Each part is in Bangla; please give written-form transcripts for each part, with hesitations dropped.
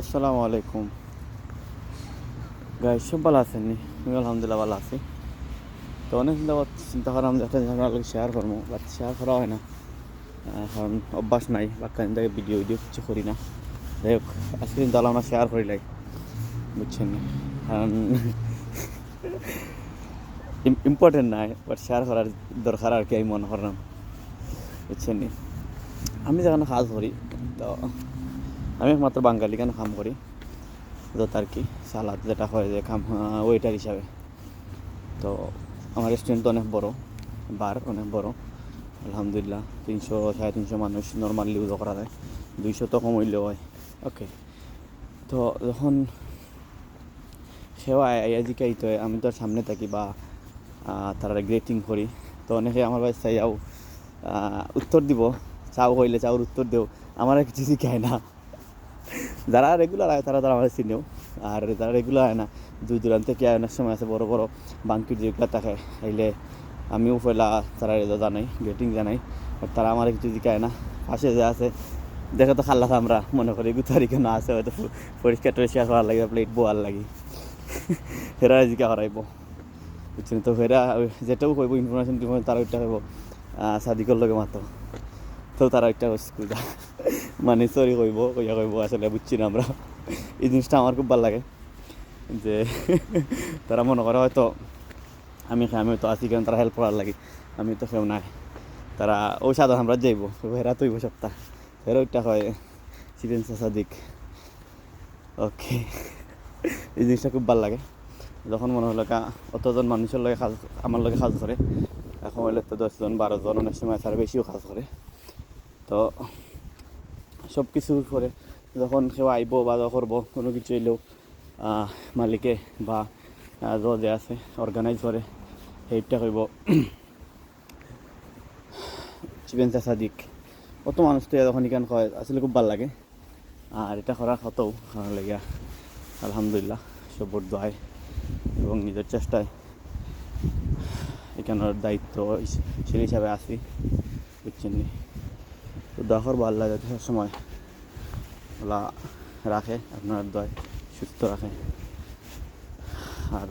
আসসালামু আলাইকুম গাইস, সব ভালো আছেন নি? আমি আলহামদুলিল্লাহ ভালো আছি। তো অনেক চিন্তা করলাম যে একটা জিনিস আপনার শেয়ার করবো, বাট শেয়ার করা হয় না, কারণ অভ্যাস নাই বা কারণ থেকে ভিডিও কিছু করি না। যাই হোক, আজকে কিন্তু আমরা শেয়ার করি লাই, বুঝছেন নি? কারণ ইম্পর্টেন্ট নাই, বাট শেয়ার করার দরকার আর কি, আমি মনে করলাম, বুঝছেন নি? আমি যেখানে কাজ করি, তো আমি একমাত্র বাঙালি কেন কাম করি, যত আর কি সালাদ যেটা হয় যে কাম, ওয়েটার হিসাবে। তো আমার রেস্টুরেন্ট তো অনেক বড়, বার অনেক বড়, আলহামদুলিল্লাহ 300-350 মানুষ নর্মালি ইউজও করা যায়, 200 তো কম হইলেও হয়। ওকে, তো যখন সেও আইয়াজিকে আইতে হয়, আমি তো আর সামনে থাকি বা তারা গ্রেটিং করি, তো অনেকে আমার কাছে চাইয়াও উত্তর দিব, চাও হইলে চাওর উত্তর দেও, আমার আর কিছু শিখায় না। যারা রেগুলার আয় তারা তারা আমার চিনেও, আর যারা রেগুলার আয় না, দূর দূরান্ত থেকে অনেক সময় আছে, বড় বড় বাঙ্কির যেগুলো থাকে আইলে আমিও পয়লা তারা জানাই, গ্রেটিং জানাই, আর তারা আমার কিছু জিকায় না। পাশে যে আছে দেখে তো খাল্লা আমরা মনে করি গুতারি কেন আছে, হয়তো পরিষ্কার টরিষ্কার করার লাগে, প্লেট বোয়ার লাগে, হেরা জিকা করাইব, বুঝছেন? তো হেরা যেটাও কইব ইনফরমেশন তারা ওইটা কইব সাদিকর লগে মাতো, তো তারা একটা স্কুলটা মানে সরি কইব, কইয়া কইব আসলে বুঝছি না আমরা। এই জিনিসটা আমার খুব ভালো লাগে যে তারা মনে করে হয়তো আমি তো আছি, কারণ তারা হেল্প করার লাগে, আমি তো কেউ নাই, তারা ওই সাধারণ আমরা যাইব, হেরা তৈব সপ্তাহ, হেরা ওইটা হয় সিরেন সাদিক। ওকে, এই জিনিসটা খুব ভালো লাগে যখন মনে হলো অতজন মানুষের লগে কাজ, আমার লগে কাজ করে, এখন হইলে তো 10জন 12জন, অনেক সময় তারা বেশিও কাজ করে। তো সব কিছু করে যখন কেউ আইব বা করবো কোনো কিছু এলেও মালিকে বা যে আছে অর্গানাইজ করে সেইটা কইব চিকেন সাদিক। কত মানুষ তো যখন এখান হয়, আসলে খুব ভালো লাগে। আর এটা করার কতও ভালো লাগে, আলহামদুলিল্লাহ সবর দোয়ায় এবং নিজের চেষ্টায় এখানের দায়িত্ব সেই হিসাবে আসি, বুঝছেন নি? তো দোয়া ভালো লাগে সব সময় ওলা রাখে, আপনার দয় সুস্থ রাখে, আর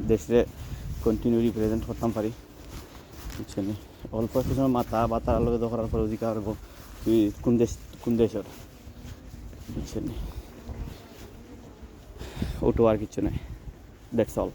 দেশে কন্টিনিউ রিপ্রেজেন্ট করতাম পারি, বুঝছেন? অল্প একটু সময় মাথা বা তার লগে করার পরে অধিকার করবো তুই কোন দেশের, বুঝছেন? ওটো আর কিছু নাই, দ্যাটস অল।